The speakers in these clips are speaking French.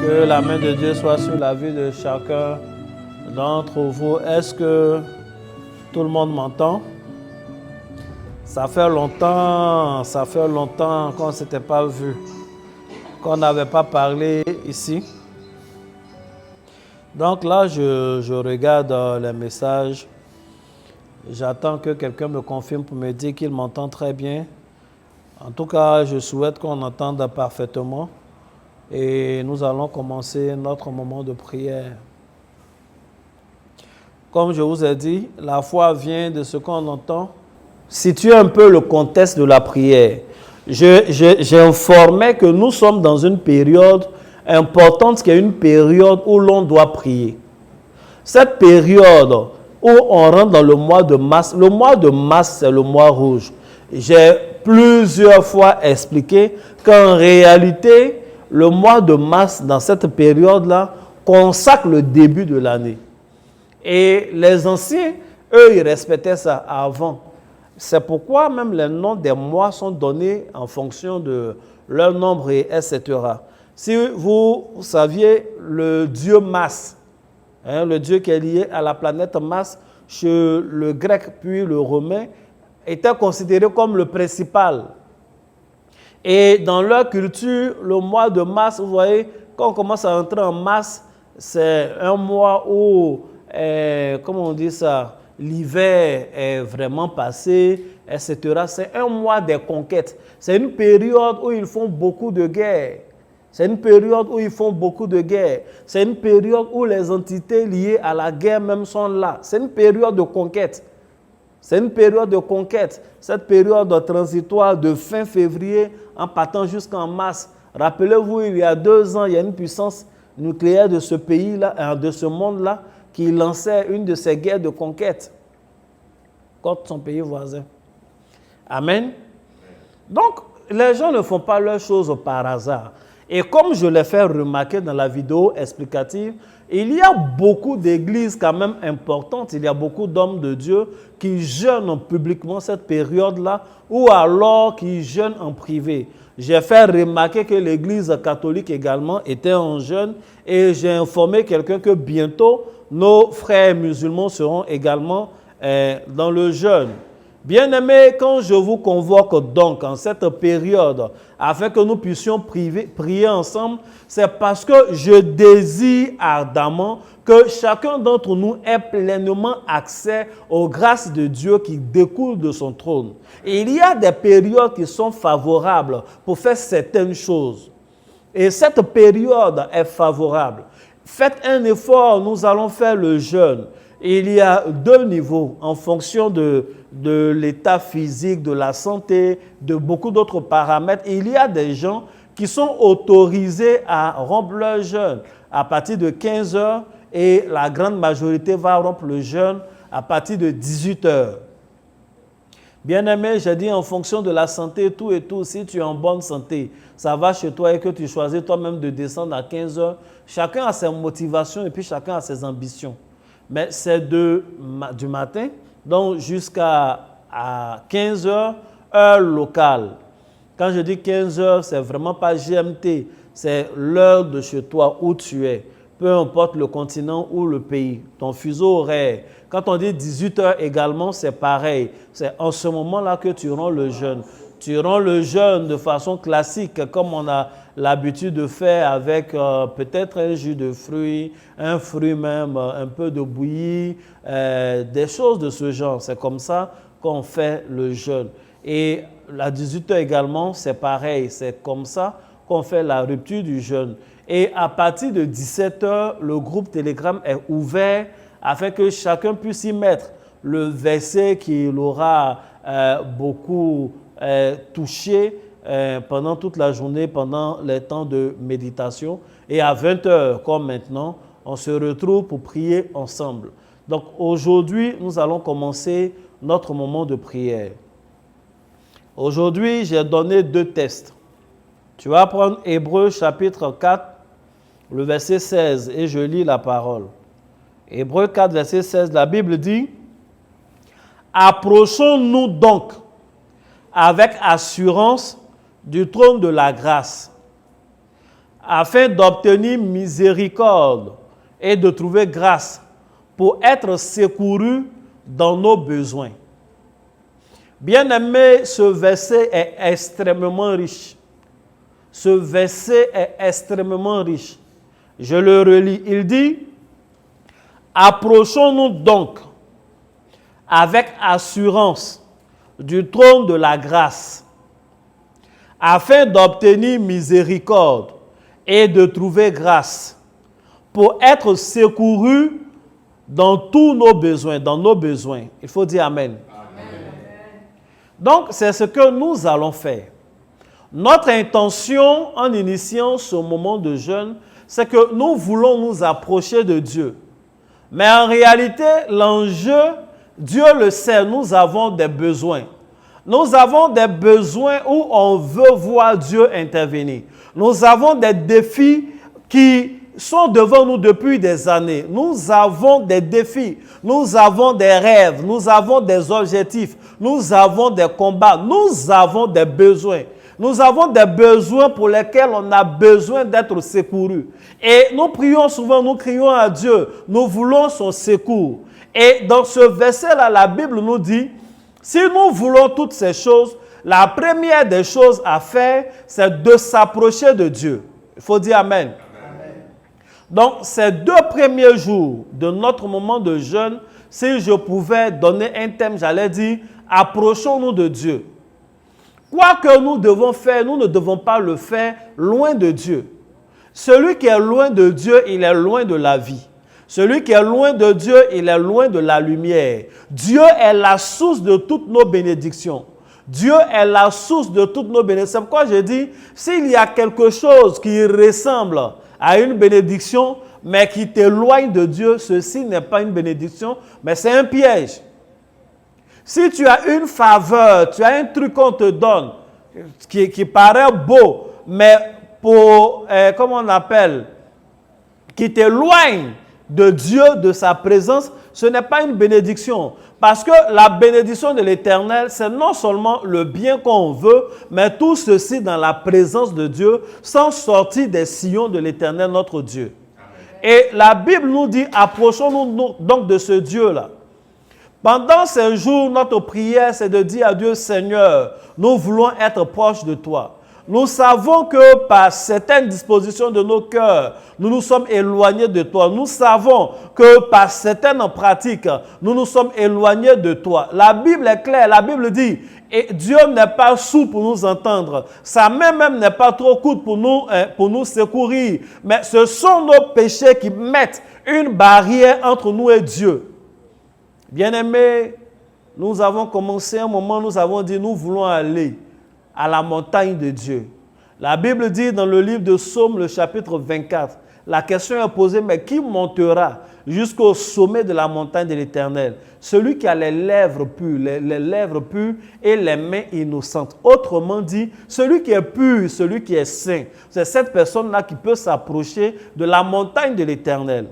Que la main de Dieu soit sur la vie de chacun d'entre vous. Est-ce que tout le monde m'entend? Ça fait longtemps qu'on ne s'était pas vu, qu'on n'avait pas parlé ici. Donc là, je regarde les messages. J'attends que quelqu'un me confirme pour me dire qu'il m'entend très bien. En tout cas, je souhaite qu'on entende parfaitement. Et nous allons commencer notre moment de prière. Comme je vous ai dit, la foi vient de ce qu'on entend. Situez un peu le contexte de la prière. J'ai informé que nous sommes dans une période importante, qui est une période où l'on doit prier. Cette période où on rentre dans le mois de mars c'est le mois rouge. J'ai plusieurs fois expliqué qu'en réalité, le mois de mars, dans cette période-là, consacre le début de l'année. Et les anciens, eux, ils respectaient ça avant. C'est pourquoi même les noms des mois sont donnés en fonction de leur nombre, et etc. Si vous saviez, le dieu Mars, le dieu qui est lié à la planète Mars, chez le grec puis le romain, était considéré comme le principal. Et dans leur culture, le mois de mars, vous voyez, quand on commence à entrer en mars, c'est un mois où, comment on dit ça, l'hiver est vraiment passé, etc. C'est un mois des conquêtes. C'est une période où ils font beaucoup de guerres. C'est une période où ils font beaucoup de guerres. C'est une période où les entités liées à la guerre même sont là. C'est une période de conquête. C'est une période de conquête. Cette période transitoire de fin février en partant jusqu'en mars. Rappelez-vous, il y a 2 ans, il y a une puissance nucléaire de ce pays-là, de ce monde-là, qui lançait une de ces guerres de conquête contre son pays voisin. Amen. Donc, les gens ne font pas leurs choses par hasard. Et comme je l'ai fait remarquer dans la vidéo explicative, il y a beaucoup d'églises quand même importantes, il y a beaucoup d'hommes de Dieu qui jeûnent publiquement cette période-là ou alors qui jeûnent en privé. J'ai fait remarquer que l'église catholique également était en jeûne et j'ai informé quelqu'un que bientôt nos frères musulmans seront également dans le jeûne. Bien-aimés, quand je vous convoque donc en cette période afin que nous puissions prier ensemble, c'est parce que je désire ardemment que chacun d'entre nous ait pleinement accès aux grâces de Dieu qui découlent de son trône. Et il y a des périodes qui sont favorables pour faire certaines choses. Et cette période est favorable. Faites un effort, nous allons faire le jeûne. Il y a 2 niveaux en fonction de l'état physique, de la santé, de beaucoup d'autres paramètres. Il y a des gens qui sont autorisés à rompre leur jeûne à partir de 15 heures et la grande majorité va rompre le jeûne à partir de 18 heures. Bien-aimé, j'ai dit en fonction de la santé, tout et tout, si tu es en bonne santé, ça va chez toi et que tu choisis toi-même de descendre à 15 heures, chacun a ses motivations et puis chacun a ses ambitions. Mais c'est du matin, donc jusqu'à 15 heures, heure locale. Quand je dis 15 heures, c'est vraiment pas GMT, c'est l'heure de chez toi où tu es. Peu importe le continent ou le pays, ton fuseau horaire. Quand on dit 18 heures également, c'est pareil. C'est en ce moment-là que tu rends le jeûne. Tu rends le jeûne de façon classique, comme on a l'habitude de faire avec peut-être un jus de fruits, un fruit même, un peu de bouillie, des choses de ce genre. C'est comme ça qu'on fait le jeûne. Et à 18 heures également, c'est pareil. C'est comme ça qu'on fait la rupture du jeûne. Et à partir de 17 heures, le groupe Telegram est ouvert afin que chacun puisse y mettre le verset qu'il aura beaucoup touché pendant toute la journée, pendant les temps de méditation. Et à 20 heures, comme maintenant, on se retrouve pour prier ensemble. Donc aujourd'hui, nous allons commencer notre moment de prière. Aujourd'hui, j'ai donné 2 tests. Tu vas prendre Hébreux chapitre 4, le verset 16, et je lis la parole. Hébreux 4, verset 16, la Bible dit « Approchons-nous donc avec assurance du trône de la grâce, afin d'obtenir miséricorde et de trouver grâce pour être secourus dans nos besoins. Bien-aimé, ce verset est extrêmement riche. Ce verset est extrêmement riche. Je le relis. Il dit, « Approchons-nous donc avec assurance du trône de la grâce, afin d'obtenir miséricorde et de trouver grâce pour être secourus dans tous nos besoins, dans nos besoins. » Il faut dire Amen. Donc, c'est ce que nous allons faire. Notre intention en initiant ce moment de jeûne, c'est que nous voulons nous approcher de Dieu. Mais en réalité, l'enjeu, Dieu le sait, nous avons des besoins. Nous avons des besoins où on veut voir Dieu intervenir. Nous avons des défis qui sont devant nous depuis des années. Nous avons des défis, nous avons des rêves, nous avons des objectifs, nous avons des combats, nous avons des besoins. Nous avons des besoins pour lesquels on a besoin d'être secourus. Et nous prions souvent, nous crions à Dieu, nous voulons son secours. Et dans ce verset-là, la Bible nous dit, si nous voulons toutes ces choses, la première des choses à faire, c'est de s'approcher de Dieu. Il faut dire Amen. Donc, ces 2 premiers jours de notre moment de jeûne, si je pouvais donner un thème, j'allais dire, approchons-nous de Dieu. Quoi que nous devons faire, nous ne devons pas le faire loin de Dieu. Celui qui est loin de Dieu, il est loin de la vie. Celui qui est loin de Dieu, il est loin de la lumière. Dieu est la source de toutes nos bénédictions. Dieu est la source de toutes nos bénédictions. C'est pourquoi je dis, s'il y a quelque chose qui ressemble à une bénédiction, mais qui t'éloigne de Dieu, ceci n'est pas une bénédiction, mais c'est un piège. Si tu as une faveur, tu as un truc qu'on te donne, qui paraît beau, mais pour, comment on appelle, qui t'éloigne de Dieu, de sa présence, ce n'est pas une bénédiction. Parce que la bénédiction de l'Éternel, c'est non seulement le bien qu'on veut, mais tout ceci dans la présence de Dieu, sans sortir des sillons de l'Éternel, notre Dieu. Amen. Et la Bible nous dit, approchons-nous donc de ce Dieu-là. Pendant ces jours, notre prière, c'est de dire à Dieu, Seigneur, nous voulons être proches de toi. Nous savons que par certaines dispositions de nos cœurs, nous nous sommes éloignés de toi. Nous savons que par certaines pratiques, nous nous sommes éloignés de toi. La Bible est claire, la Bible dit, et Dieu n'est pas sourd pour nous entendre. Sa main même n'est pas trop courte pour nous secourir. Mais ce sont nos péchés qui mettent une barrière entre nous et Dieu. Bien-aimés, nous avons commencé un moment, nous avons dit, nous voulons aller à la montagne de Dieu. La Bible dit dans le livre de Psaume, le chapitre 24, la question est posée, mais qui montera jusqu'au sommet de la montagne de l'Éternel? Celui qui a les lèvres pures et les mains innocentes. Autrement dit, celui qui est pur, celui qui est saint, c'est cette personne-là qui peut s'approcher de la montagne de l'Éternel.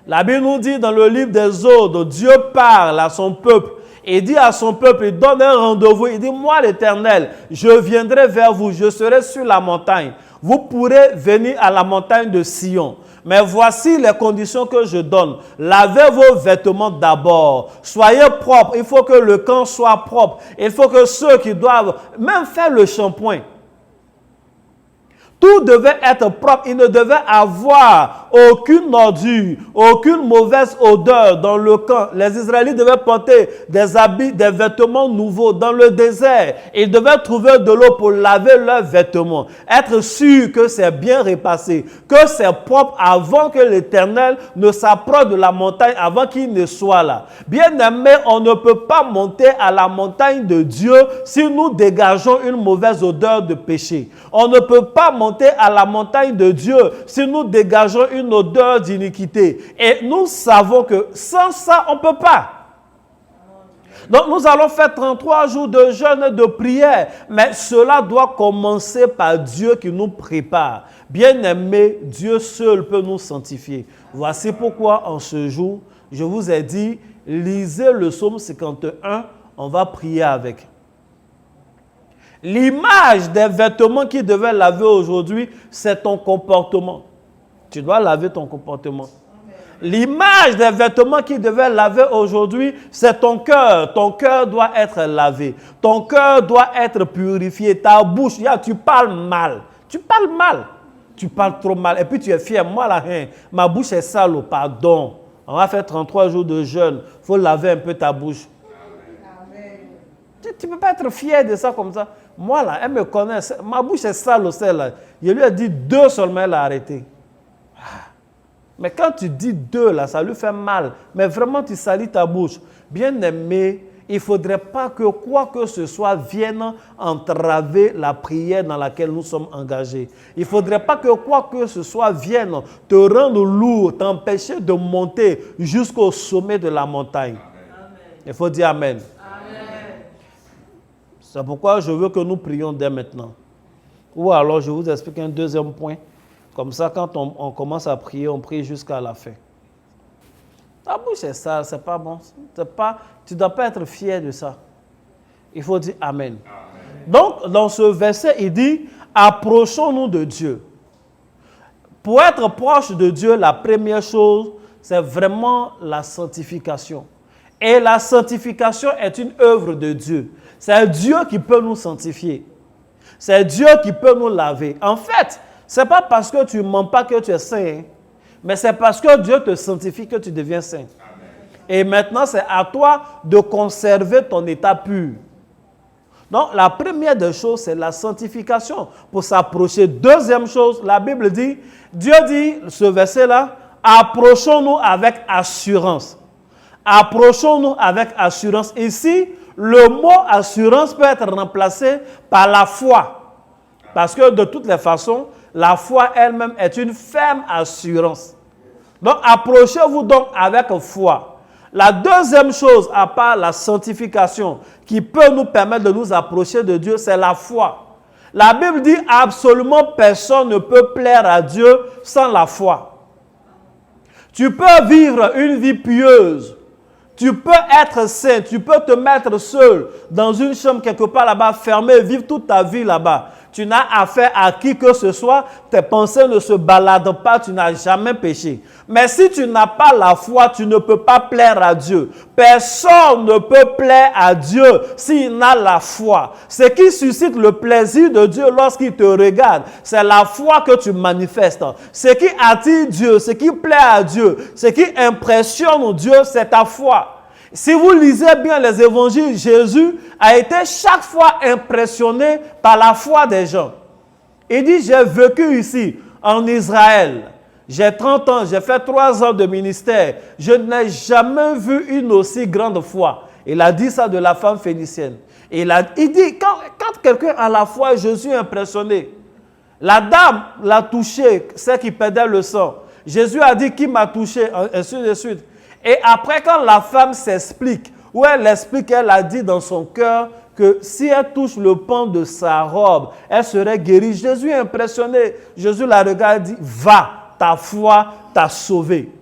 La Bible nous dit dans le livre des Exode, Dieu parle à son peuple. Il dit à son peuple, il donne un rendez-vous, il dit, moi l'Éternel, je viendrai vers vous, je serai sur la montagne. Vous pourrez venir à la montagne de Sion. Mais voici les conditions que je donne. Lavez vos vêtements d'abord. Soyez propres. Il faut que le camp soit propre. Il faut que ceux qui doivent même faire le shampoing. Tout devait être propre. Il ne devait avoir aucune ordure, aucune mauvaise odeur dans le camp. Les Israélites devaient porter des habits, des vêtements nouveaux dans le désert. Ils devaient trouver de l'eau pour laver leurs vêtements. Être sûr que c'est bien repassé, que c'est propre avant que l'Éternel ne s'approche de la montagne, avant qu'il ne soit là. Bien aimé, on ne peut pas monter à la montagne de Dieu si nous dégageons une mauvaise odeur de péché. On ne peut pas monter à la montagne de Dieu si nous dégageons une odeur d'iniquité. Et nous savons que sans ça, on ne peut pas. Donc nous allons faire 33 jours de jeûne et de prière. Mais cela doit commencer par Dieu qui nous prépare. Bien-aimé, Dieu seul peut nous sanctifier. Voici pourquoi en ce jour, je vous ai dit, lisez le psaume 51, on va prier avec. L'image des vêtements qui devaient laver aujourd'hui, c'est ton comportement. Tu dois laver ton comportement. L'image des vêtements qui devaient laver aujourd'hui, c'est ton cœur. Ton cœur doit être lavé. Ton cœur doit être purifié. Ta bouche, tu parles mal. Tu parles mal. Tu parles trop mal. Et puis tu es fier. Moi, là, ma bouche est sale, pardon. On va faire 33 jours de jeûne. Il faut laver un peu ta bouche. Tu ne peux pas être fier de ça comme ça. Moi, là, elle me connaît. Ma bouche est sale aussi. Là. Je lui ai dit 2 seulement, elle a arrêté. Mais quand tu dis 2, là, ça lui fait mal. Mais vraiment, tu salis ta bouche. Bien-aimé, il ne faudrait pas que quoi que ce soit vienne entraver la prière dans laquelle nous sommes engagés. Il ne faudrait pas que quoi que ce soit vienne te rendre lourd, t'empêcher de monter jusqu'au sommet de la montagne. Amen. Il faut dire Amen. Amen. C'est pourquoi je veux que nous prions dès maintenant. Ou alors, je vous explique un deuxième point. Comme ça, quand on commence à prier, on prie jusqu'à la fin. Ta bouche est sale, c'est pas bon. Tu ne dois pas être fier de ça. Il faut dire Amen. Amen. Donc, dans ce verset, il dit, approchons-nous de Dieu. Pour être proche de Dieu, la première chose, c'est vraiment la sanctification. Et la sanctification est une œuvre de Dieu. C'est Dieu qui peut nous sanctifier. C'est Dieu qui peut nous laver. En fait, ce n'est pas parce que tu ne mens pas que tu es saint, mais c'est parce que Dieu te sanctifie que tu deviens saint. Amen. Et maintenant, c'est à toi de conserver ton état pur. Donc, la première des choses, c'est la sanctification pour s'approcher. Deuxième chose, la Bible dit, Dieu dit, ce verset-là, approchons-nous avec assurance. Approchons-nous avec assurance. Ici, le mot assurance peut être remplacé par la foi. Parce que de toutes les façons, la foi elle-même est une ferme assurance. Donc, approchez-vous donc avec foi. La deuxième chose, à part la sanctification, qui peut nous permettre de nous approcher de Dieu, c'est la foi. La Bible dit absolument personne ne peut plaire à Dieu sans la foi. Tu peux vivre une vie pieuse. Tu peux être saint. Tu peux te mettre seul dans une chambre quelque part là-bas, fermé, vivre toute ta vie là-bas. Tu n'as affaire à qui que ce soit, tes pensées ne se baladent pas, tu n'as jamais péché. Mais si tu n'as pas la foi, tu ne peux pas plaire à Dieu. Personne ne peut plaire à Dieu s'il n'a la foi. Ce qui suscite le plaisir de Dieu lorsqu'il te regarde, c'est la foi que tu manifestes. Ce qui attire Dieu, ce qui plaît à Dieu, ce qui impressionne Dieu, c'est ta foi. Si vous lisez bien les évangiles, Jésus a été chaque fois impressionné par la foi des gens. Il dit, j'ai vécu ici, en Israël. J'ai 30 ans, j'ai fait 3 ans de ministère. Je n'ai jamais vu une aussi grande foi. Il a dit ça de la femme phénicienne. Il dit, quand quelqu'un a la foi, je suis impressionné. La dame l'a touché, celle qui perdait le sang. Jésus a dit, qui m'a touché, ainsi de suite. Et après, quand la femme s'explique, où elle explique, elle a dit dans son cœur que si elle touche le pan de sa robe, elle serait guérie. Jésus est impressionné. Jésus la regarde et dit, va, ta foi t'a sauvé.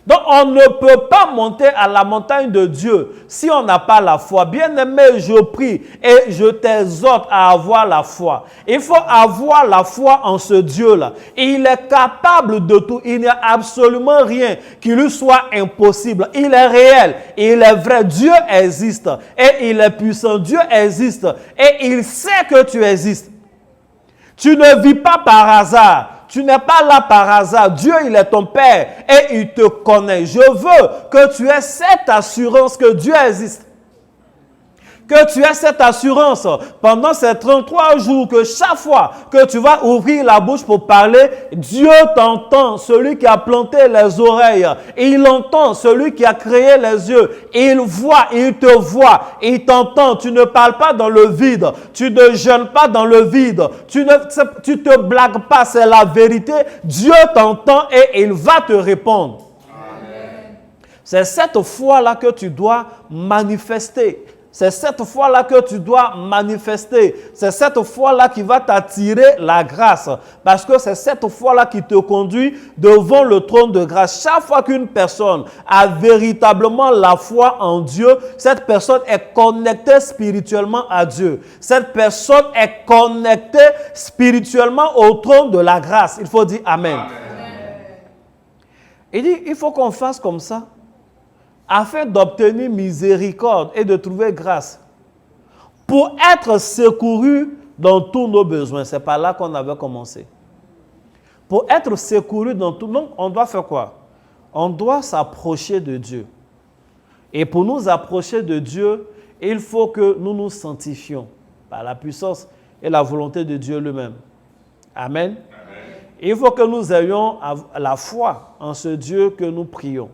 Donc, on ne peut pas monter à la montagne de Dieu si on n'a pas la foi. Bien-aimé, je prie et je t'exhorte à avoir la foi. Il faut avoir la foi en ce Dieu-là. Il est capable de tout. Il n'y a absolument rien qui lui soit impossible. Il est réel. Il est vrai. Dieu existe. Et il est puissant. Dieu existe. Et il sait que tu existes. Tu ne vis pas par hasard. Tu n'es pas là par hasard. Dieu, il est ton Père et il te connaît. Je veux que tu aies cette assurance que Dieu existe. Que tu aies cette assurance pendant ces 33 jours que chaque fois que tu vas ouvrir la bouche pour parler, Dieu t'entend, celui qui a planté les oreilles. Il entend, celui qui a créé les yeux. Il voit, il te voit, il t'entend. Tu ne parles pas dans le vide. Tu ne jeûnes pas dans le vide. Tu te blagues pas, c'est la vérité. Dieu t'entend et il va te répondre. Amen. C'est cette foi-là que tu dois manifester. C'est cette foi-là que tu dois manifester. C'est cette foi-là qui va t'attirer la grâce. Parce que c'est cette foi-là qui te conduit devant le trône de grâce. Chaque fois qu'une personne a véritablement la foi en Dieu, cette personne est connectée spirituellement à Dieu. Cette personne est connectée spirituellement au trône de la grâce. Il faut dire Amen. Amen. Il dit, il faut qu'on fasse comme ça, afin d'obtenir miséricorde et de trouver grâce, pour être secouru dans tous nos besoins. C'est par là qu'on avait commencé. Pour être secouru dans tout, donc on doit faire quoi? On doit s'approcher de Dieu. Et pour nous approcher de Dieu, il faut que nous nous sanctifions par la puissance et la volonté de Dieu lui-même. Amen. Il faut que nous ayons la foi en ce Dieu que nous prions.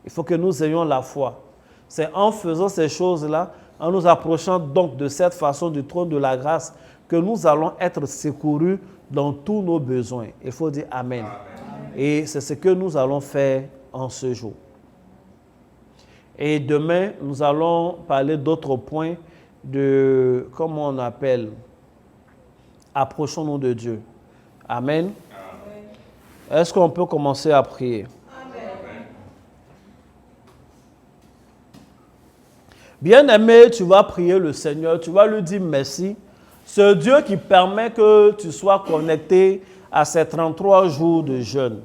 Il faut que nous ayons la foi. C'est en faisant ces choses-là, en nous approchant donc de cette façon du trône de la grâce, que nous allons être secourus dans tous nos besoins. Il faut dire Amen. Amen. Et c'est ce que nous allons faire en ce jour. Et demain, nous allons parler d'autres points de, comment on appelle, approchons-nous de Dieu. Amen. Amen. Est-ce qu'on peut commencer à prier? Bien-aimé, tu vas prier le Seigneur, tu vas lui dire merci. Ce Dieu qui permet que tu sois connecté à ces 33 jours de jeûne.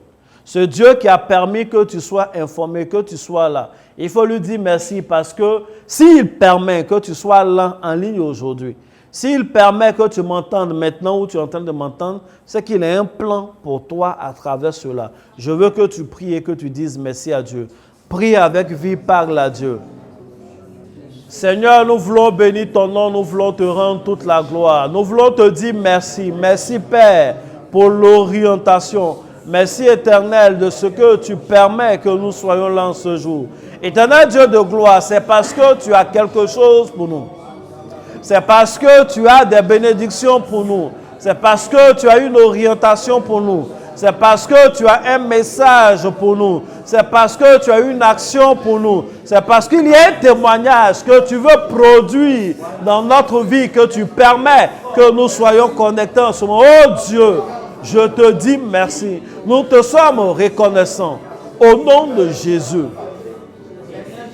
Ce Dieu qui a permis que tu sois informé, que tu sois là. Il faut lui dire merci parce que s'il permet que tu sois là en ligne aujourd'hui, s'il permet que tu m'entendes maintenant ou tu es en train de m'entendre, c'est qu'il a un plan pour toi à travers cela. Je veux que tu pries et que tu dises merci à Dieu. Prie avec vie, parle à Dieu. Seigneur, nous voulons bénir ton nom, nous voulons te rendre toute la gloire. Nous voulons te dire merci. Merci Père pour l'orientation. Merci Éternel de ce que tu permets que nous soyons là en ce jour. Éternel Dieu de gloire, c'est parce que tu as quelque chose pour nous. C'est parce que tu as des bénédictions pour nous. C'est parce que tu as une orientation pour nous. C'est parce que tu as un message pour nous. C'est parce que tu as une action pour nous. C'est parce qu'il y a un témoignage que tu veux produire dans notre vie, que tu permets que nous soyons connectés en ce moment. Oh Dieu, je te dis merci. Nous te sommes reconnaissants. Au nom de Jésus.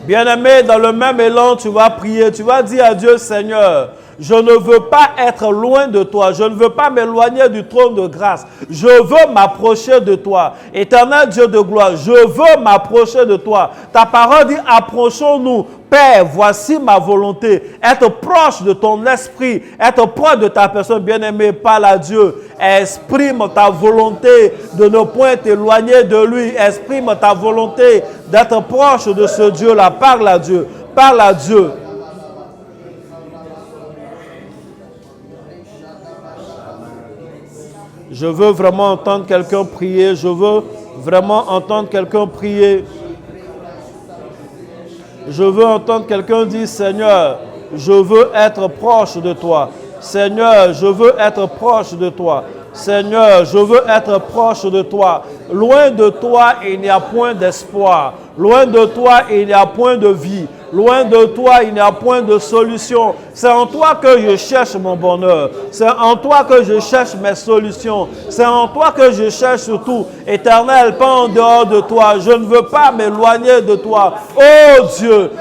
Bien-aimé, dans le même élan, tu vas prier. Tu vas dire à Dieu, Seigneur, je ne veux pas être loin de toi. Je ne veux pas m'éloigner du trône de grâce. Je veux m'approcher de toi. Éternel Dieu de gloire, je veux m'approcher de toi. Ta parole dit, approchons-nous. Père, voici ma volonté. Être proche de ton esprit. Être proche de ta personne bien-aimée. Parle à Dieu. Exprime ta volonté de ne point t'éloigner de lui. Exprime ta volonté d'être proche de ce Dieu-là. Parle à Dieu. Parle à Dieu. Je veux vraiment entendre quelqu'un prier. Je veux vraiment entendre quelqu'un prier. Je veux entendre quelqu'un dire, Seigneur, je veux être proche de toi. Seigneur, je veux être proche de toi. Seigneur, je veux être proche de toi. Loin de toi, il n'y a point d'espoir. Loin de toi, il n'y a point de vie. Loin de toi, il n'y a point de solution. C'est en toi que je cherche mon bonheur. C'est en toi que je cherche mes solutions. C'est en toi que je cherche surtout. Éternel, pas en dehors de toi. Je ne veux pas m'éloigner de toi. Oh Dieu,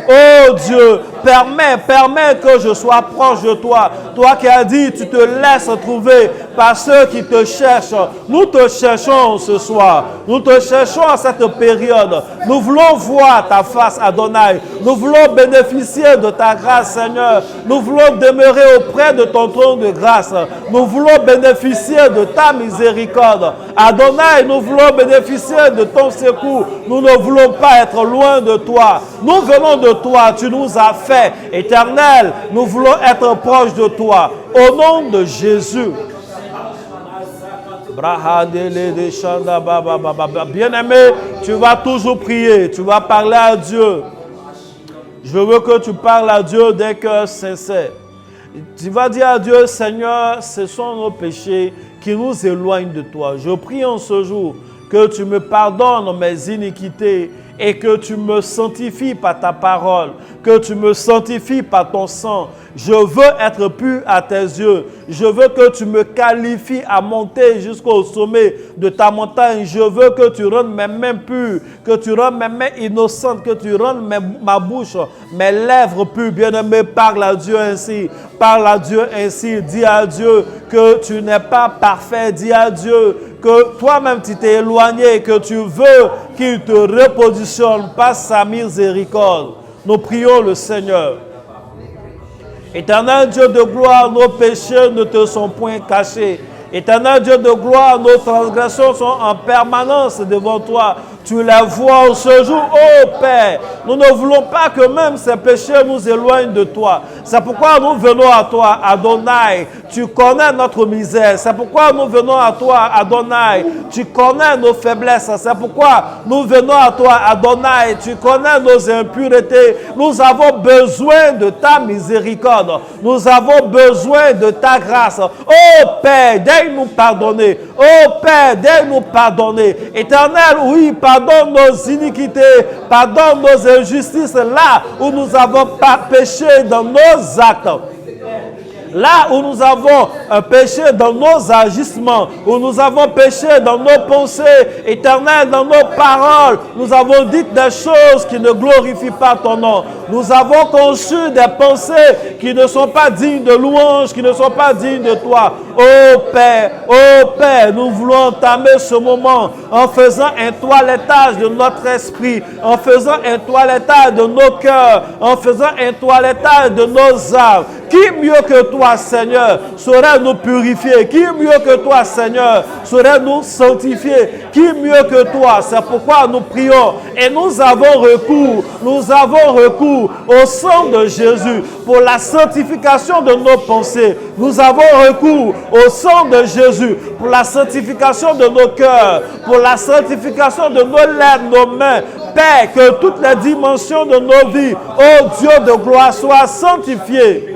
permets que je sois proche de toi. Toi qui as dit, tu te laisses trouver par ceux qui te cherchent. Nous te cherchons ce soir. Nous te cherchons à cette période. Nous voulons voir ta face, Adonai. Nous voulons bénéficier de ta grâce, Seigneur. Nous voulons demeurer auprès de ton trône de grâce. Nous voulons bénéficier de ta miséricorde. Adonai, nous voulons bénéficier de ton secours. Nous ne voulons pas être loin de toi. Nous venons de toi. Tu nous as fait. Éternel, nous voulons être proches de toi. Au nom de Jésus. Bien-aimé, tu vas toujours prier. Tu vas parler à Dieu. Je veux que tu parles à Dieu d'un cœur sincère. Tu vas dire à Dieu, Seigneur, ce sont nos péchés qui nous éloignent de toi. Je prie en ce jour que tu me pardonnes mes iniquités et que tu me sanctifies par ta parole, que tu me sanctifies par ton sang. Je veux être pur à tes yeux. Je veux que tu me qualifies à monter jusqu'au sommet de ta montagne. Je veux que tu rendes mes mains pures, que tu rendes mes mains innocentes, que tu rendes ma bouche, mes lèvres pures. Bien-aimé, parle à Dieu ainsi. Parle à Dieu ainsi. Dis à Dieu que tu n'es pas parfait. Dis à Dieu que toi-même tu t'es éloigné et que tu veux qu'il te repositionne par sa miséricorde. Nous prions le Seigneur. Éternel Dieu de gloire, nos péchés ne te sont point cachés. Éternel Dieu de gloire, nos transgressions sont en permanence devant toi. Tu les vois en ce jour, ô Père. Nous ne voulons pas que même ces péchés nous éloignent de toi. C'est pourquoi nous venons à toi, Adonai. Tu connais notre misère. C'est pourquoi nous venons à toi, Adonai. Tu connais nos faiblesses. C'est pourquoi nous venons à toi, Adonai. Tu connais nos impuretés. Nous avons besoin de ta miséricorde. Nous avons besoin de ta grâce. Ô Père, daigne-nous pardonner. Ô Père, daigne-nous pardonner. Éternel, oui, pardonne nos iniquités, pardonne nos injustices là où nous avons pas péché dans nos actes. Là où nous avons péché dans nos agissements, où nous avons péché dans nos pensées, Éternel, dans nos paroles, nous avons dit des choses qui ne glorifient pas ton nom. Nous avons conçu des pensées qui ne sont pas dignes de louange, qui ne sont pas dignes de toi. Oh Père, nous voulons entamer ce moment en faisant un toilettage de notre esprit, en faisant un toilettage de nos cœurs, en faisant un toilettage de nos âmes. Qui mieux que toi, Seigneur, saurait nous purifier? Qui mieux que toi, Seigneur, saurait nous sanctifier? Qui mieux que toi? C'est pourquoi nous prions et nous avons recours au sang de Jésus pour la sanctification de nos pensées. Nous avons recours au sang de Jésus pour la sanctification de nos cœurs, pour la sanctification de nos lèvres, nos mains. Père, que toutes les dimensions de nos vies, ô Dieu de gloire, soient sanctifiées.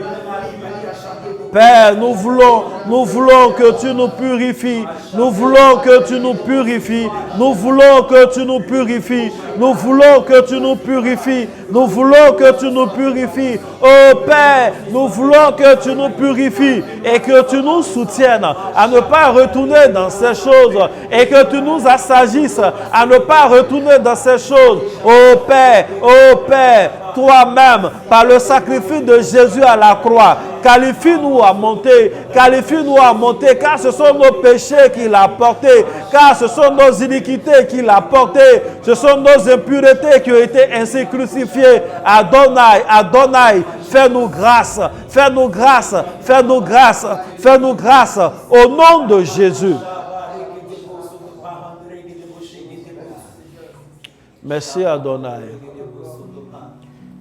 Père, nous voulons que tu nous purifies. Nous voulons que tu nous purifies. Nous voulons que tu nous purifies. Nous voulons que tu nous purifies. Nous voulons que tu nous purifies. Oh Père, nous voulons que tu nous purifies et que tu nous soutiennes à ne pas retourner dans ces choses et que tu nous assagisses à ne pas retourner dans ces choses. Oh Père, toi-même, par le sacrifice de Jésus à la croix, qualifie-nous à monter, car ce sont nos péchés qu'il a portés, car ce sont nos iniquités qu'il a portées, ce sont nos impuretés qui ont été ainsi crucifiées. Adonai, fais-nous grâce, au nom de Jésus. Merci Adonai.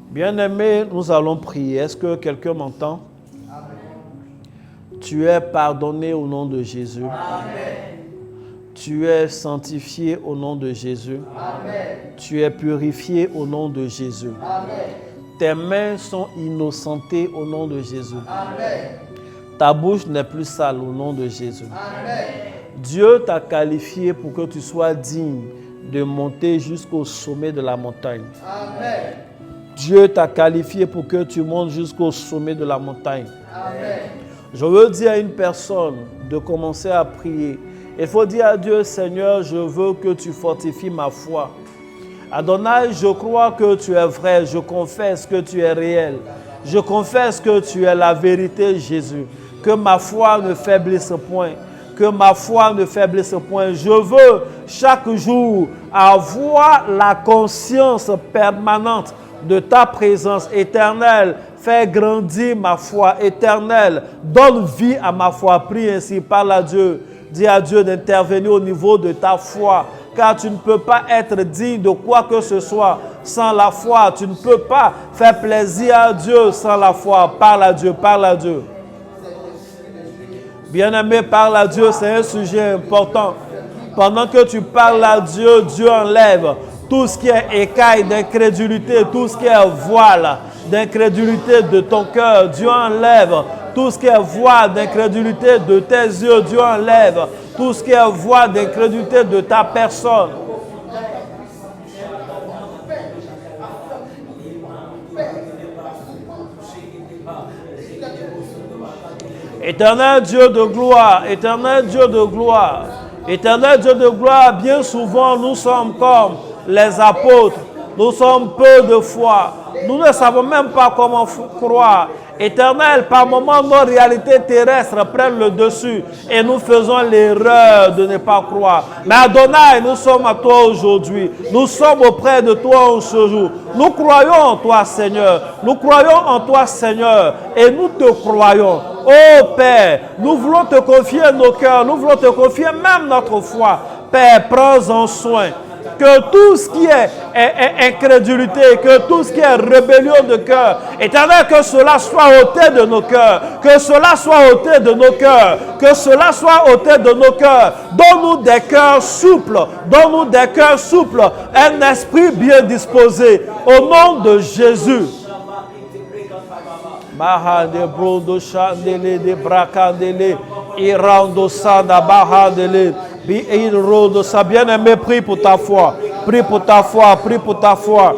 Bien-aimé, nous allons prier. Est-ce que quelqu'un m'entend? Tu es pardonné au nom de Jésus. Amen. Tu es sanctifié au nom de Jésus. Amen. Tu es purifié au nom de Jésus. Amen. Tes mains sont innocentées au nom de Jésus. Amen. Ta bouche n'est plus sale au nom de Jésus. Amen. Dieu t'a qualifié pour que tu sois digne de monter jusqu'au sommet de la montagne. Amen. Dieu t'a qualifié pour que tu montes jusqu'au sommet de la montagne. Amen. Je veux dire à une personne de commencer à prier. Il faut dire à Dieu, Seigneur, je veux que tu fortifies ma foi. Adonai, je crois que tu es vrai. Je confesse que tu es réel. Je confesse que tu es la vérité, Jésus. Que ma foi ne faiblisse point. Que ma foi ne faiblisse point. Je veux chaque jour avoir la conscience permanente de ta présence éternelle. Fais grandir ma foi éternelle. Donne vie à ma foi. Prie ainsi, parle à Dieu. Dis à Dieu d'intervenir au niveau de ta foi. Car tu ne peux pas être digne de quoi que ce soit sans la foi. Tu ne peux pas faire plaisir à Dieu sans la foi. Parle à Dieu, parle à Dieu. Bien-aimé, parle à Dieu, c'est un sujet important. Pendant que tu parles à Dieu, Dieu enlève tout ce qui est écaille d'incrédulité, tout ce qui est voile d'incrédulité de ton cœur. Dieu enlève tout ce qui est voile d'incrédulité de tes yeux. Dieu enlève tout ce qui est voile d'incrédulité de ta personne. Éternel Dieu de gloire, éternel Dieu de gloire, éternel Dieu de gloire, bien souvent nous sommes comme les apôtres, nous sommes peu de foi, nous ne savons même pas comment croire. Éternel, par moments, nos réalités terrestres prennent le dessus et nous faisons l'erreur de ne pas croire. Mais Adonai, nous sommes à toi aujourd'hui. Nous sommes auprès de toi en ce jour. Nous croyons en toi, Seigneur. Nous croyons en toi, Seigneur. Et nous te croyons. Oh Père, nous voulons te confier nos cœurs. Nous voulons te confier même notre foi. Père, prends-en soin. Que tout ce qui est incrédulité, que tout ce qui est rébellion de cœur, éternel, que cela soit ôté de nos cœurs, que cela soit ôté de nos cœurs, que cela soit ôté de nos cœurs. Donne-nous des cœurs souples, donne-nous des cœurs souples, un esprit bien disposé, au nom de Jésus. Mahade brodo chandele de bracandele, irando sada bahadele. Bien-aimé, prie pour ta foi. Prie pour ta foi. Prie pour ta foi.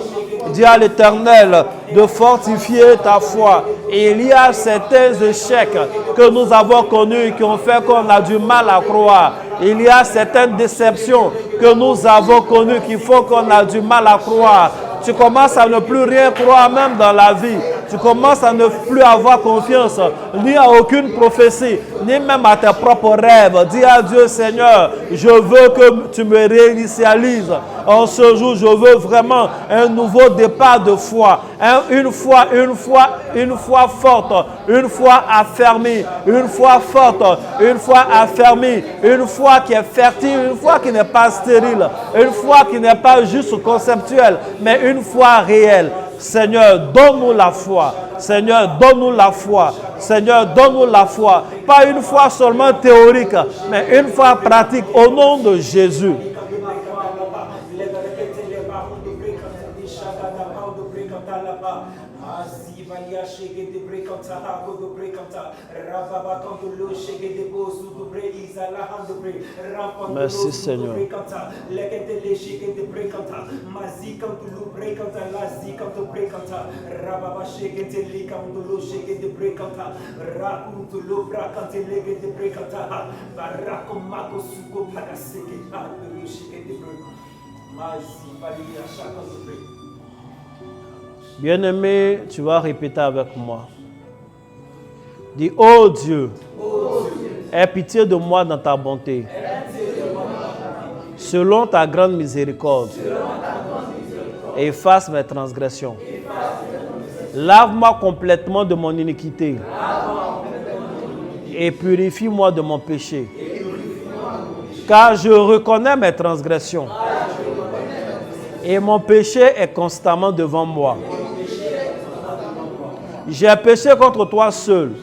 Dis à l'Éternel de fortifier ta foi. Et il y a certains échecs que nous avons connus qui ont fait qu'on a du mal à croire. Il y a certaines déceptions que nous avons connues qui font qu'on a du mal à croire. Tu commences à ne plus rien croire même dans la vie. Tu commences à ne plus avoir confiance ni à aucune prophétie, ni même à tes propres rêves. Dis à Dieu, Seigneur, je veux que tu me réinitialises. En ce jour, je veux vraiment un nouveau départ de foi. Une foi forte, une foi affermie, une foi forte, une foi affermie, une foi qui est fertile, une foi qui n'est pas stérile, une foi qui n'est pas juste conceptuelle, mais une foi réelle. Seigneur, donne-nous la foi. Seigneur, donne-nous la foi. Seigneur, donne-nous la foi. Pas une foi seulement théorique, mais une foi pratique au nom de Jésus. Merci Seigneur. Bien-aimé, tu vas répéter avec moi. Dis, oh Dieu, aie pitié de moi dans ta bonté, selon ta grande miséricorde, et efface mes transgressions. Lave-moi complètement de mon iniquité et purifie-moi de mon péché, car je reconnais mes transgressions et mon péché est constamment devant moi. J'ai péché contre toi seul.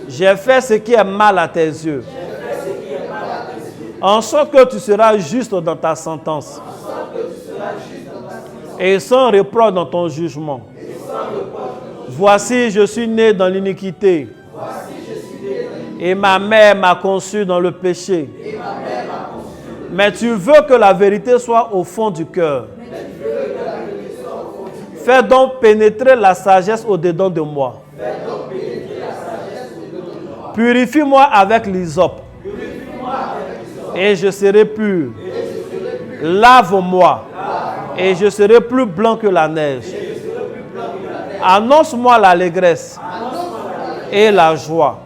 J'ai fait ce qui est mal à tes yeux. En sorte que tu seras juste dans ta sentence. Et sans reproche dans ton jugement. Voici, je suis né dans l'iniquité. Et ma mère m'a conçu dans le péché. Mais tu veux que la vérité soit au fond du cœur. Fais donc pénétrer la sagesse au-dedans de moi. Purifie-moi avec l'hysope. Et je serai pur. Lave-moi. Et je serai plus blanc que la neige. Annonce-moi l'allégresse et la joie.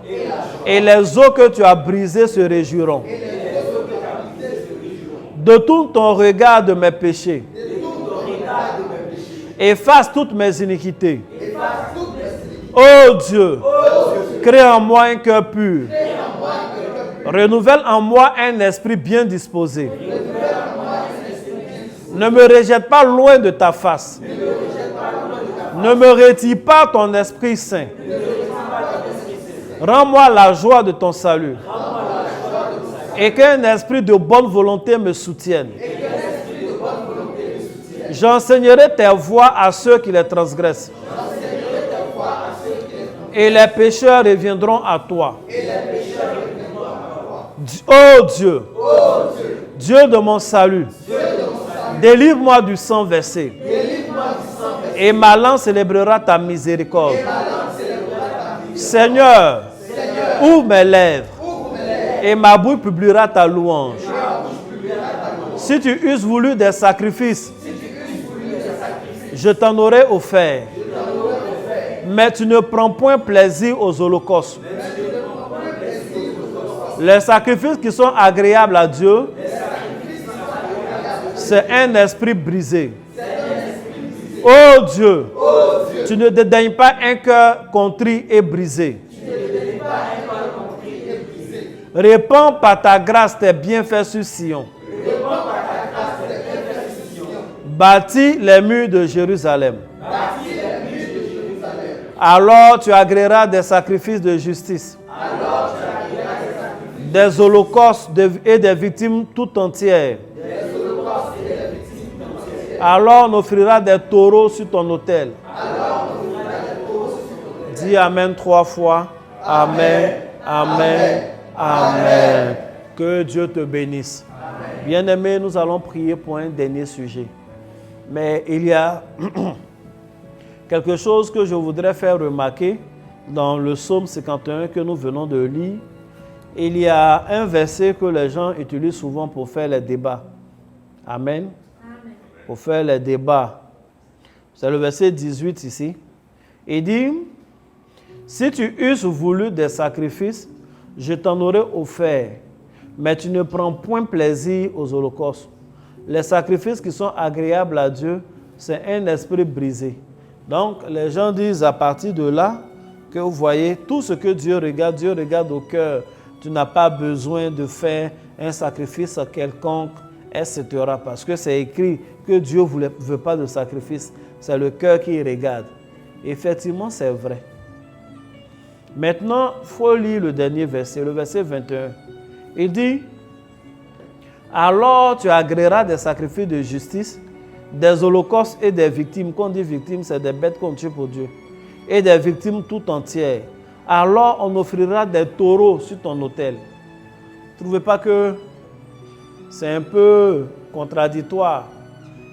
Et les eaux que tu as brisées se réjouiront. Détourne ton regard de mes péchés. Efface toutes mes iniquités. Oh Dieu, crée en moi un cœur pur. Renouvelle en moi un esprit bien disposé. Ne me rejette pas loin de ta face. Ne me retire pas ton Esprit Saint. Rends-moi la joie de ton salut. Et qu'un esprit de bonne volonté me soutienne. J'enseignerai tes voies à ceux qui les transgressent. Et les pécheurs reviendront à toi. Oh Dieu, Dieu de mon salut, délivre-moi du sang versé. Et ma langue célébrera ta miséricorde. Seigneur, Ouvre mes lèvres. Et ma bouche publiera ta louange. Si tu eusses voulu des sacrifices, je t'en aurais offert. Mais tu ne prends point plaisir aux holocaustes. Les sacrifices qui sont agréables à Dieu, c'est un esprit brisé. Oh Dieu, tu ne dédaignes pas un cœur contrit et brisé. Répands par ta grâce tes bienfaits sur Sion. Bâtis les murs de Jérusalem. Alors tu agréeras des sacrifices de justice, des holocaustes et des victimes tout entières. Alors on offrira des taureaux sur ton autel. Dis Amen 3 fois. Amen, Amen, Amen. Que Dieu te bénisse. Bien-aimés, nous allons prier pour un dernier sujet. Mais il y a quelque chose que je voudrais faire remarquer dans le psaume 51 que nous venons de lire. Il y a un verset que les gens utilisent souvent pour faire les débats. Amen. Pour faire les débats. C'est le verset 18 ici. Il dit, si tu eusses voulu des sacrifices, je t'en aurais offert, mais tu ne prends point plaisir aux holocaustes. Les sacrifices qui sont agréables à Dieu, c'est un esprit brisé. Donc, les gens disent à partir de là que vous voyez, tout ce que Dieu regarde au cœur. Tu n'as pas besoin de faire un sacrifice quelconque, etc. Parce que c'est écrit que Dieu ne veut pas de sacrifice. C'est le cœur qui regarde. Effectivement, c'est vrai. Maintenant, il faut lire le dernier verset, le verset 21. Il dit, alors tu agréeras des sacrifices de justice, des holocaustes et des victimes. Quand on dit victimes, c'est des bêtes qu'on tue pour Dieu. Et des victimes tout entières. Alors on offrira des taureaux sur ton autel. Vous ne trouvez pas que c'est un peu contradictoire?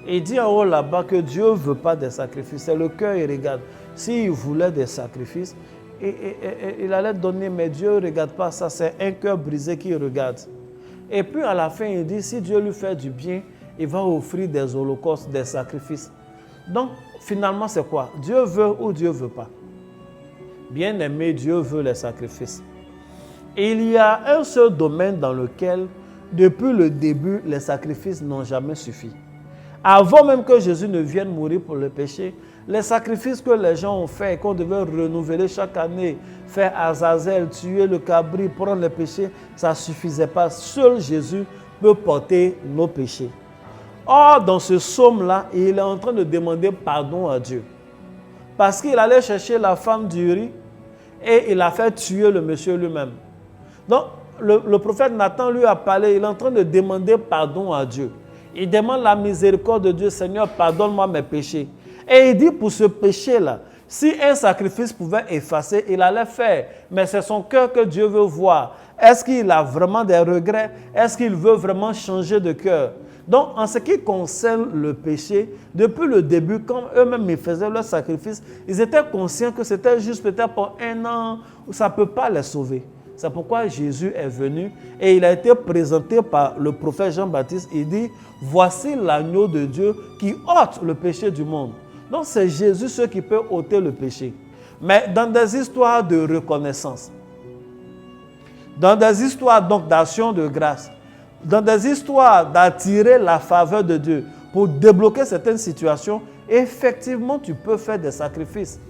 Il dit en haut là-bas que Dieu ne veut pas des sacrifices. C'est le cœur, il regarde. S'il voulait des sacrifices, il allait donner, mais Dieu ne regarde pas ça. C'est un cœur brisé qui regarde. Et puis à la fin, il dit, si Dieu lui fait du bien, il va offrir des holocaustes, des sacrifices. Donc, finalement, c'est quoi? Dieu veut ou Dieu ne veut pas? Bien-aimé, Dieu veut les sacrifices. Et il y a un seul domaine dans lequel, depuis le début, les sacrifices n'ont jamais suffi. Avant même que Jésus ne vienne mourir pour le péché, les sacrifices que les gens ont faits, qu'on devait renouveler chaque année, faire Azazel, tuer le cabri, prendre les péchés, ça ne suffisait pas. Seul Jésus peut porter nos péchés. Or, dans ce psaume-là, il est en train de demander pardon à Dieu. Parce qu'il allait chercher la femme d'Uri et il a fait tuer le monsieur lui-même. Donc, le prophète Nathan lui a parlé, il est en train de demander pardon à Dieu. Il demande la miséricorde de Dieu, Seigneur, pardonne-moi mes péchés. Et il dit pour ce péché-là, si un sacrifice pouvait effacer, il allait faire. Mais c'est son cœur que Dieu veut voir. Est-ce qu'il a vraiment des regrets? Est-ce qu'il veut vraiment changer de cœur? Donc, en ce qui concerne le péché, depuis le début, quand eux-mêmes ils faisaient leur sacrifice, ils étaient conscients que c'était juste peut-être pour 1 an, où ça ne peut pas les sauver. C'est pourquoi Jésus est venu et il a été présenté par le prophète Jean-Baptiste. Il dit, voici l'agneau de Dieu qui ôte le péché du monde. Donc, c'est Jésus ce qui peut ôter le péché. Mais dans des histoires de reconnaissance, dans des histoires donc d'action de grâce, dans des histoires d'attirer la faveur de Dieu pour débloquer certaines situations, effectivement, tu peux faire des sacrifices.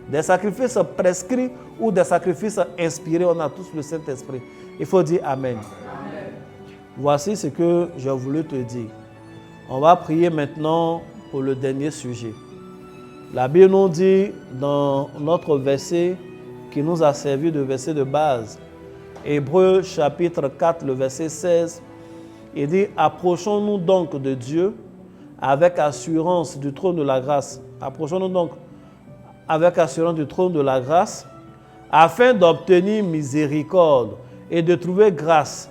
Des sacrifices prescrits ou des sacrifices inspirés. On a tous le Saint-Esprit. Il faut dire Amen. Amen. Voici ce que j'ai voulu te dire. On va prier maintenant pour le dernier sujet. La Bible nous dit dans notre verset qui nous a servi de verset de base, Hébreux chapitre 4, le verset 16, il dit « Approchons-nous donc de Dieu avec assurance du trône de la grâce. » Approchons-nous donc avec assurance du trône de la grâce, afin d'obtenir miséricorde et de trouver grâce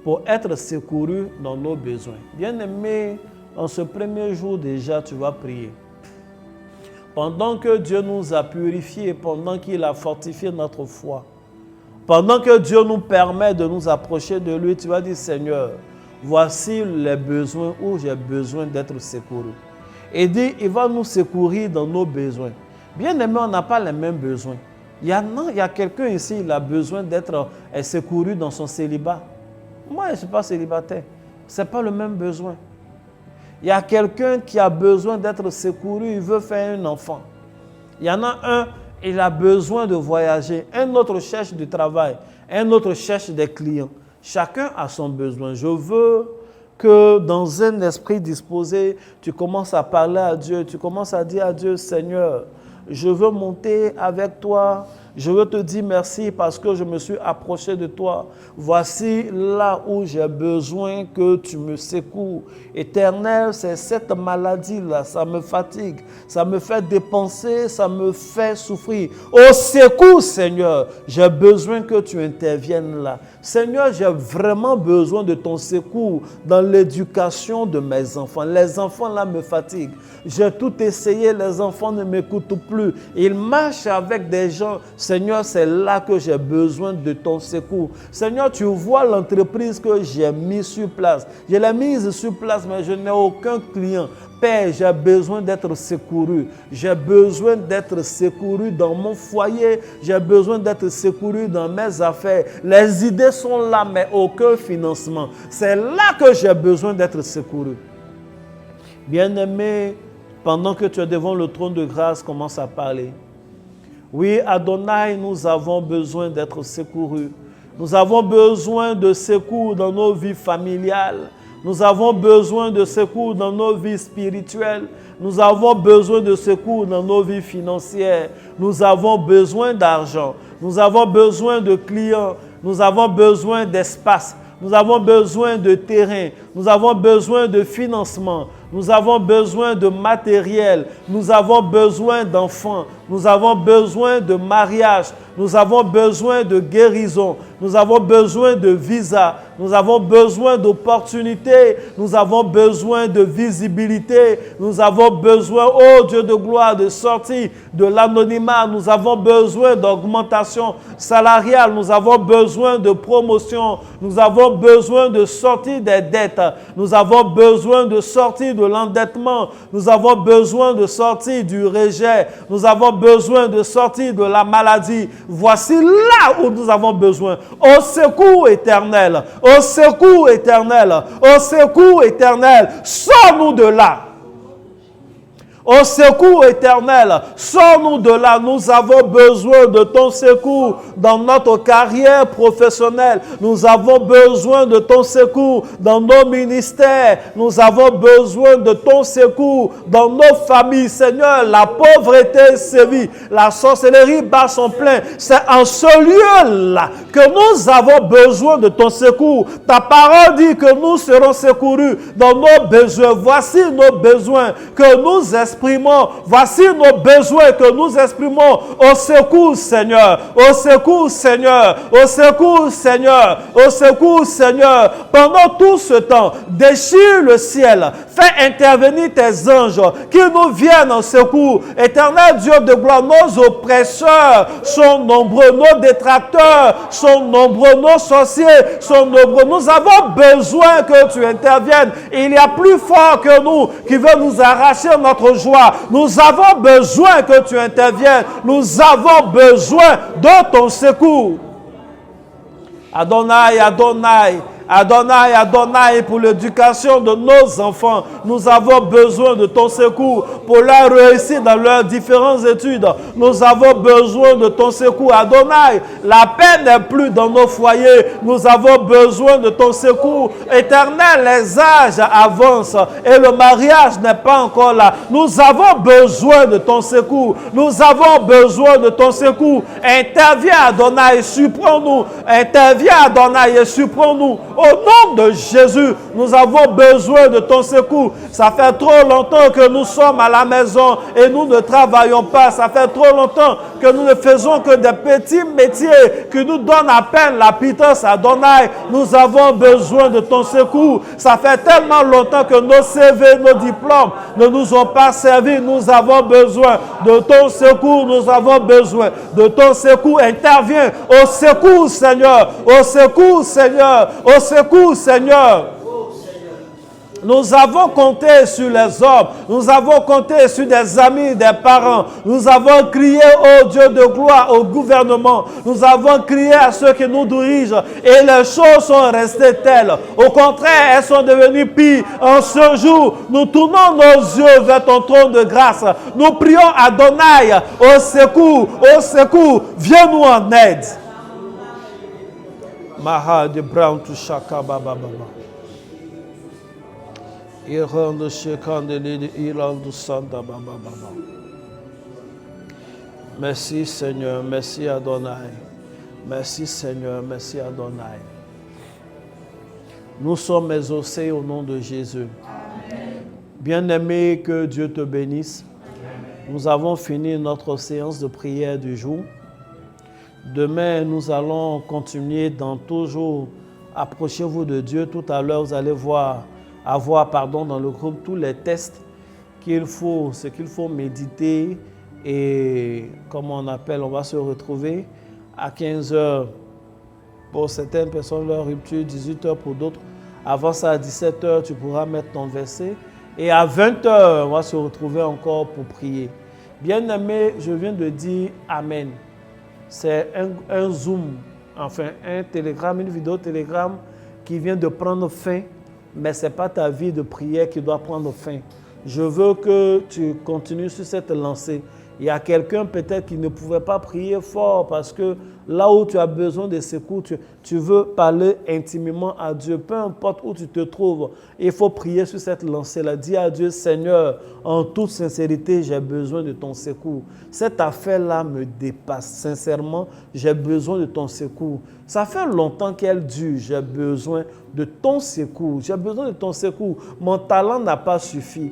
pour être secouru dans nos besoins. Bien-aimé, en ce premier jour déjà, tu vas prier. Pendant que Dieu nous a purifiés, pendant qu'il a fortifié notre foi, Pendant que Dieu nous permet de nous approcher de lui, tu vas dire, Seigneur, voici les besoins où j'ai besoin d'être secouru. Et dit, il va nous secourir dans nos besoins. Bien aimé, on n'a pas les mêmes besoins. Il y a quelqu'un ici, il a besoin d'être secouru dans son célibat. Moi, je ne suis pas célibataire. Ce n'est pas le même besoin. Il y a quelqu'un qui a besoin d'être secouru, il veut faire un enfant. Il y en a un, il a besoin de voyager. Un autre cherche du travail. Un autre cherche des clients. Chacun a son besoin. Je veux que dans un esprit disposé, tu commences à parler à Dieu. Tu commences à dire à Dieu, Seigneur, je veux monter avec toi. Je veux te dire merci parce que je me suis approché de toi. Voici là où j'ai besoin que tu me secours. Éternel, c'est cette maladie-là, ça me fatigue, ça me fait dépenser, ça me fait souffrir. Au secours, Seigneur, j'ai besoin que tu interviennes là. Seigneur, j'ai vraiment besoin de ton secours dans l'éducation de mes enfants. Les enfants là me fatiguent. J'ai tout essayé, les enfants ne m'écoutent plus. Ils marchent avec des gens. Seigneur, c'est là que j'ai besoin de ton secours. Seigneur, tu vois l'entreprise que j'ai mise sur place. Je l'ai mise sur place, mais je n'ai aucun client. Père, j'ai besoin d'être secouru. J'ai besoin d'être secouru dans mon foyer. J'ai besoin d'être secouru dans mes affaires. Les idées sont là, mais aucun financement. C'est là que j'ai besoin d'être secouru. Bien-aimé, pendant que tu es devant le trône de grâce, commence à parler. Oui, Adonai, nous avons besoin d'être secourus. Nous avons besoin de secours dans nos vies familiales. Nous avons besoin de secours dans nos vies spirituelles. Nous avons besoin de secours dans nos vies financières. Nous avons besoin d'argent. Nous avons besoin de clients. Nous avons besoin d'espace. Nous avons besoin de terrain. Nous avons besoin de financement. Nous avons besoin de matériel. Nous avons besoin d'enfants. Nous avons besoin de mariage. Nous avons besoin de guérison. Nous avons besoin de visa. Nous avons besoin d'opportunités. Nous avons besoin de visibilité. Nous avons besoin, oh Dieu de gloire, de sortir de l'anonymat. Nous avons besoin d'augmentation salariale. Nous avons besoin de promotion. Nous avons besoin de sortir des dettes. Nous avons besoin de sortir de l'endettement. Nous avons besoin de sortir du rejet. Nous avons besoin de sortir de la maladie. Voici là où nous avons besoin. Au secours éternel. Au secours éternel. Au secours éternel. Sors-nous de là. Au secours éternel, sors-nous de là. Nous avons besoin de ton secours dans notre carrière professionnelle. Nous avons besoin de ton secours dans nos ministères. Nous avons besoin de ton secours dans nos familles. Seigneur, la pauvreté sévit. La sorcellerie bat son plein. C'est en ce lieu-là que nous avons besoin de ton secours. Ta parole dit que nous serons secourus dans nos besoins. Voici nos besoins que nous exprimons. Voici nos besoins que nous exprimons. Au secours, Seigneur. Au secours, Seigneur. Au secours, Seigneur. Au secours, Seigneur. Pendant tout ce temps, déchire le ciel. Fais intervenir tes anges qui nous viennent en secours. Éternel Dieu de gloire, nos oppresseurs sont nombreux. Nos détracteurs sont nombreux. Nos sorciers sont nombreux. Nous avons besoin que tu interviennes. Il y a plus fort que nous qui veut nous arracher notre joie. Nous avons besoin que tu interviennes. Nous avons besoin de ton secours. Adonai, Adonai. Adonai, Adonai, pour l'éducation de nos enfants. Nous avons besoin de ton secours pour leur réussite dans leurs différentes études. Nous avons besoin de ton secours. Adonai, la paix n'est plus dans nos foyers. Nous avons besoin de ton secours. Éternel, les âges avancent et le mariage n'est pas encore là. Nous avons besoin de ton secours. Nous avons besoin de ton secours. Interviens, Adonai, et surprends-nous. Interviens, Adonai, et surprends-nous. Au nom de Jésus, nous avons besoin de ton secours. Ça fait trop longtemps que nous sommes à la maison et nous ne travaillons pas. Ça fait trop longtemps que nous ne faisons que des petits métiers qui nous donnent à peine la pitance à Adonai. Nous avons besoin de ton secours. Ça fait tellement longtemps que nos CV, nos diplômes ne nous ont pas servi. Nous avons besoin de ton secours. Nous avons besoin de ton secours. Interviens au secours, Seigneur. Au secours, Seigneur. Au secours, Seigneur. Nous avons compté sur les hommes, nous avons compté sur des amis, des parents. Nous avons crié au Dieu de gloire, au gouvernement. Nous avons crié à ceux qui nous dirigent et les choses sont restées telles. Au contraire, elles sont devenues pires. En ce jour, nous tournons nos yeux vers ton trône de grâce. Nous prions Adonai, au secours, viens-nous en aide. Maha de Brown to Shaka Baba Baba. Irande Shekandeli de Irande Santa Baba Baba. Merci Seigneur, merci Adonai. Merci Seigneur, merci Adonai. Nous sommes exaucés au nom de Jésus. Bien-aimé, que Dieu te bénisse. Nous avons fini notre séance de prière du jour. Demain, nous allons continuer dans toujours approchez-vous de Dieu. Tout à l'heure, vous allez avoir dans le groupe tous les tests ce qu'il faut méditer et comment on appelle, on va se retrouver à 15 h pour certaines personnes, leur rupture, 18 h pour d'autres. Avant ça, à 17 h, tu pourras mettre ton verset. Et à 20 h, on va se retrouver encore pour prier. Bien-aimé, je viens de dire Amen. C'est un Zoom, enfin un télégramme, une vidéo télégramme qui vient de prendre fin, mais ce n'est pas ta vie de prière qui doit prendre fin. Je veux que tu continues sur cette lancée. Il y a quelqu'un peut-être qui ne pouvait pas prier fort parce que là où tu as besoin de secours, tu veux parler intimement à Dieu. Peu importe où tu te trouves, il faut prier sur cette lancée-là. Dis à Dieu, Seigneur, en toute sincérité, j'ai besoin de ton secours. Cette affaire-là me dépasse. Sincèrement, j'ai besoin de ton secours. Ça fait longtemps qu'elle dure. J'ai besoin de ton secours. J'ai besoin de ton secours. Mon talent n'a pas suffi.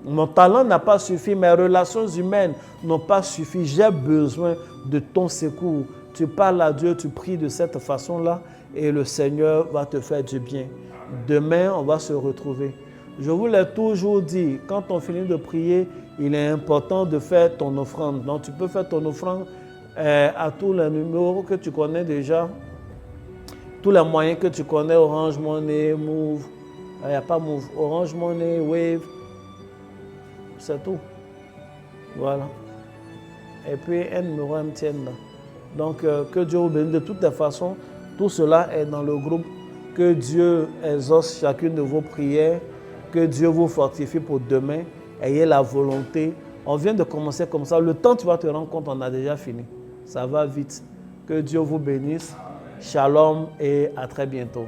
Mon talent n'a pas suffi, mes relations humaines n'ont pas suffi. J'ai besoin de ton secours. Tu parles à Dieu, tu pries de cette façon-là et le Seigneur va te faire du bien. Demain, on va se retrouver. Je vous l'ai toujours dit, quand on finit de prier, il est important de faire ton offrande. Donc, tu peux faire ton offrande à tous les numéros que tu connais déjà, tous les moyens que tu connais, Orange Money, Move, il n'y a pas Move, Orange Money, Wave. C'est tout. Voilà. Et puis un numéro MTN là. Donc que Dieu vous bénisse de toutes les façons. Tout cela est dans le groupe. Que Dieu exauce chacune de vos prières. Que Dieu vous fortifie pour demain. Ayez la volonté. On vient de commencer comme ça. Le temps tu vas te rendre compte, on a déjà fini. Ça va vite. Que Dieu vous bénisse. Shalom et à très bientôt.